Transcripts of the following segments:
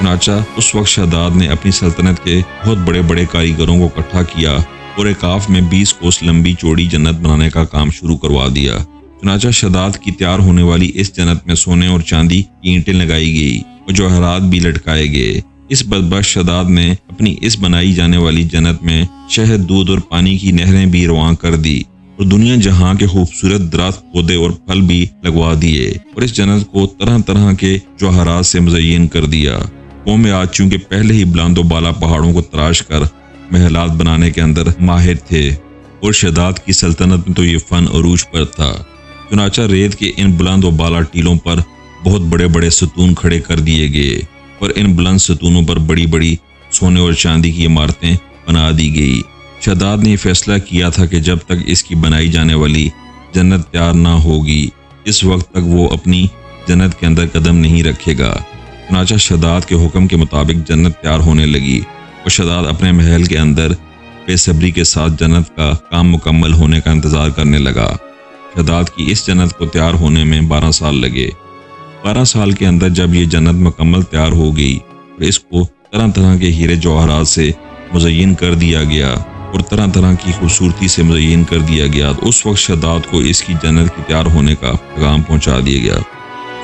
چنانچہ اس وقت شداد نے اپنی سلطنت کے بہت بڑے بڑے کاریگروں کو اکٹھا کیا اور ایکاف میں 20 کوس لمبی چوڑی جنت بنانے کا کام شروع کروا دیا۔ چنانچہ شداد کی تیار ہونے والی اس جنت میں سونے اور چاندی کی اینٹیں لگائی گئی اور جوہرات بھی لٹکائے گئے۔ اس بدبخت شداد نے اپنی اس بنائی جانے والی جنت میں شہد، دودھ اور پانی کی نہریں بھی رواں کر دی اور دنیا جہاں کے خوبصورت درخت، پودے اور پھل بھی لگوا دیے اور اس جنت کو طرح طرح کے جوہرات سے مزین کر دیا۔ قوم عاد چونکہ پہلے ہی بلند و بالا پہاڑوں کو تراش کر محلات بنانے کے اندر ماہر تھے اور شداد کی سلطنت میں تو یہ فن عروج پر تھا۔ چنانچہ ریت کے ان بلند و بالا ٹیلوں پر بہت بڑے بڑے ستون کھڑے کر دیے گئے اور ان بلند ستونوں پر بڑی بڑی سونے اور چاندی کی عمارتیں بنا دی گئی۔ شداد نے یہ فیصلہ کیا تھا کہ جب تک اس کی بنائی جانے والی جنت تیار نہ ہوگی اس وقت تک وہ اپنی جنت کے اندر قدم نہیں رکھے گا۔ چنانچہ شداد کے حکم کے مطابق جنت تیار ہونے لگی اور شداد اپنے محل کے اندر بے صبری کے ساتھ جنت کا کام مکمل ہونے کا انتظار کرنے لگا۔ شداد کی اس جنت کو تیار ہونے میں 12 سال لگے۔ 12 سال کے اندر جب یہ جنت مکمل تیار ہو گئی اور اس کو طرح طرح کے ہیرے جواہرات سے مزین کر دیا گیا اور طرح طرح کی خوبصورتی سے مزین کر دیا گیا، تو اس وقت شداد کو اس کی جنت کے تیار ہونے کا پیغام پہنچا دیا گیا۔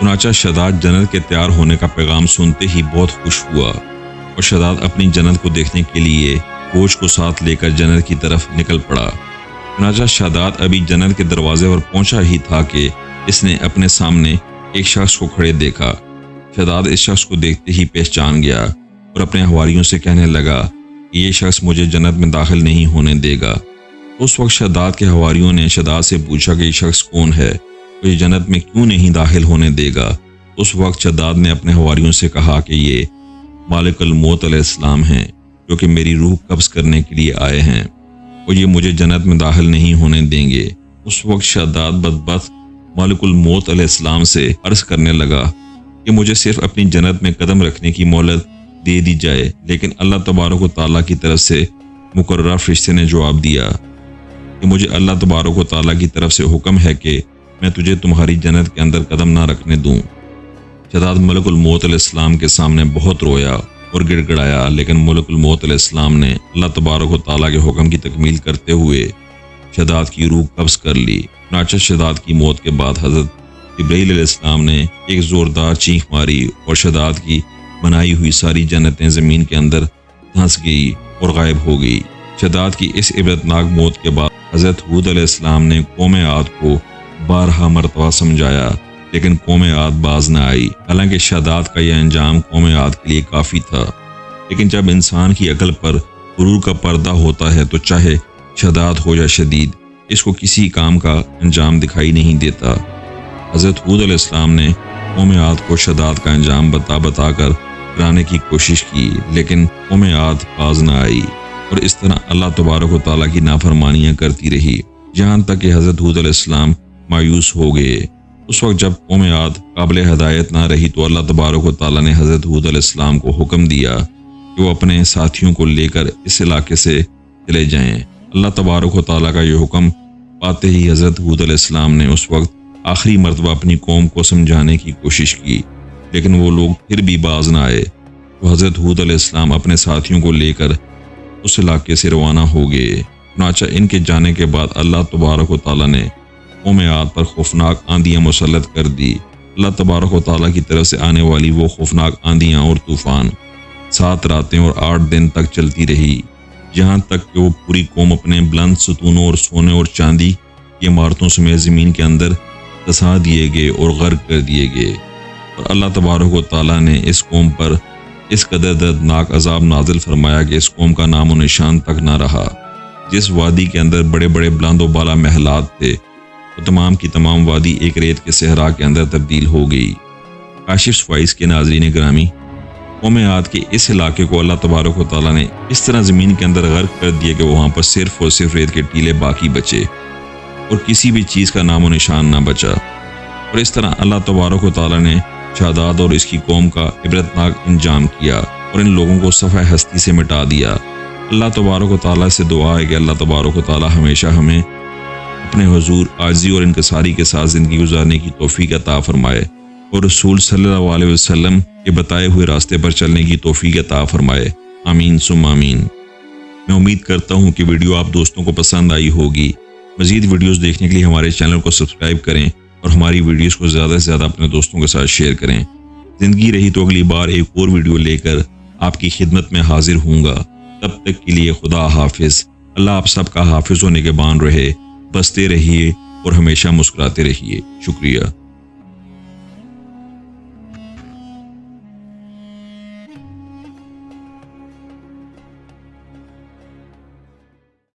چنانچہ شداد جنت کے تیار ہونے کا پیغام سنتے ہی بہت خوش ہوا اور شداد اپنی جنت کو دیکھنے کے لیے فوج کو ساتھ لے کر جنت کی طرف نکل پڑا۔ چنانچہ شداد ابھی جنت کے دروازے پر پہنچا ہی تھا کہ اس نے اپنے سامنے ایک شخص کو کھڑے دیکھا۔ شداد اس شخص کو دیکھتے ہی پہچان گیا اور اپنے حواریوں سے کہنے لگا کہ یہ شخص مجھے جنت میں داخل نہیں ہونے دے گا۔ اس وقت شداد کے حواریوں نے شداد سے پوچھا کہ یہ شخص کون ہے، وہ یہ جنت میں کیوں نہیں داخل ہونے دے گا۔ اس وقت شداد نے اپنے حواریوں سے کہا کہ یہ مالک الموت علیہ السلام ہیں جو کہ میری روح قبض کرنے کے لیے آئے ہیں اور یہ مجھے جنت میں داخل نہیں ہونے دیں گے۔ اس وقت شداد بدبخت مالک الموت علیہ السلام سے عرض کرنے لگا کہ مجھے صرف اپنی جنت میں قدم رکھنے کی مہلت دے دی جائے، لیکن اللہ تبارک و تعالیٰ کی طرف سے مقررہ فرشتے نے جواب دیا کہ مجھے اللہ تبارک و تعالیٰ کی طرف سے حکم ہے کہ میں تجھے تمہاری جنت کے اندر قدم نہ رکھنے دوں۔ شداد ملک الموت علیہ السلام کے سامنے بہت رویا اور گڑ گڑایا، لیکن ملک الموت علیہ السلام نے اللہ تبارک و تعالیٰ کے حکم کی تکمیل کرتے ہوئے شداد کی روح قبض کر لی۔ چنانچہ شداد کی موت کے بعد حضرت جبرائیل علیہ السلام نے ایک زوردار چیخ ماری اور شداد کی بنائی ہوئی ساری جنتیں زمین کے اندر دھنس گئی اور غائب ہو گئی۔ شداد کی اس عبرتناک موت کے بعد حضرت ہود علیہ السلام نے قوم عاد کو 12 مرتبہ سمجھایا، لیکن قوم عاد باز نہ آئی۔ حالانکہ شداد کا یہ انجام قوم عاد کے لیے کافی تھا، لیکن جب انسان کی عقل پر غرور کا پردہ ہوتا ہے تو چاہے شداد ہو یا شدید، اس کو کسی کام کا انجام دکھائی نہیں دیتا۔ حضرت ہود علیہ السلام نے قوم عاد کو شداد کا انجام بتا کر ڈرانے کی کوشش کی، لیکن قوم عاد باز نہ آئی اور اس طرح اللہ تبارک و تعالیٰ کی نافرمانیاں کرتی رہی، جہاں تک کہ حضرت ہود علیہ السلام مایوس ہو گئے۔ اس وقت جب قوم عاد قابل ہدایت نہ رہی تو اللہ تبارک و تعالیٰ نے حضرت ہود علیہ السلام کو حکم دیا کہ وہ اپنے ساتھیوں کو لے کر اس علاقے سے چلے جائیں۔ اللہ تبارک و تعالیٰ کا یہ حکم پاتے ہی حضرت ہود علیہ السلام نے اس وقت آخری مرتبہ اپنی قوم کو سمجھانے کی کوشش کی، لیکن وہ لوگ پھر بھی باز نہ آئے تو حضرت ہود علیہ السلام اپنے ساتھیوں کو لے کر اس علاقے سے روانہ ہو گئے۔ چنانچہ ان کے جانے کے بعد اللہ تبارک و تعالیٰ نے قوم عاد پر خوفناک آندیاں مسلط کر دی۔ اللہ تبارک و تعالیٰ کی طرف سے آنے والی وہ خوفناک آندیاں اور طوفان 7 راتیں اور 8 دن تک چلتی رہی، جہاں تک کہ وہ پوری قوم اپنے بلند ستونوں اور سونے اور چاندی کی عمارتوں سمیت زمین کے اندر دسا دیے گئے اور غرق کر دیے گئے۔ اور اللہ تبارک و تعالیٰ نے اس قوم پر اس قدر دردناک عذاب نازل فرمایا کہ اس قوم کا نام و نشان تک نہ رہا۔ جس وادی کے اندر بڑے بڑے بلند و بالا محلات تھے، وہ تمام کی تمام وادی ایک ریت کے صحرا کے اندر تبدیل ہو گئی۔ کاشف سوائس کے ناظرین گرامی، قوم عاد کے اس علاقے کو اللہ تبارک و تعالیٰ نے اس طرح زمین کے اندر غرق کر دیا کہ وہاں پر صرف اور صرف ریت کے ٹیلے باقی بچے اور کسی بھی چیز کا نام و نشان نہ بچا۔ اور اس طرح اللہ تبارک و تعالیٰ نے شداد اور اس کی قوم کا عبرتناک انجام کیا اور ان لوگوں کو صفحہ ہستی سے مٹا دیا۔ اللہ تبارک و تعالیٰ سے دعا ہے کہ اللہ تبارک و تعالیٰ ہمیشہ ہمیں اپنے حضور عاجزی اور انکساری کے ساتھ زندگی گزارنے کی توفیق عطا فرمائے۔ اور رسول صلی اللہ علیہ وسلم کے بتائے ہوئے راستے پر چلنے کی توفیق عطا فرمائے، آمین ثم آمین۔ میں امید کرتا ہوں کہ ویڈیو آپ دوستوں کو پسند آئی ہوگی۔ مزید ویڈیوز دیکھنے کے لیے ہمارے چینل کو سبسکرائب کریں اور ہماری ویڈیوز کو زیادہ سے زیادہ اپنے دوستوں کے ساتھ شیئر کریں۔ زندگی رہی تو اگلی بار ایک اور ویڈیو لے کر آپ کی خدمت میں حاضر ہوں گا۔ تب تک کے لیے خدا حافظ۔ اللہ آپ سب کا حافظ ہونے کے بان رہے۔ بستے رہیے اور ہمیشہ مسکراتے رہیے۔ شکریہ۔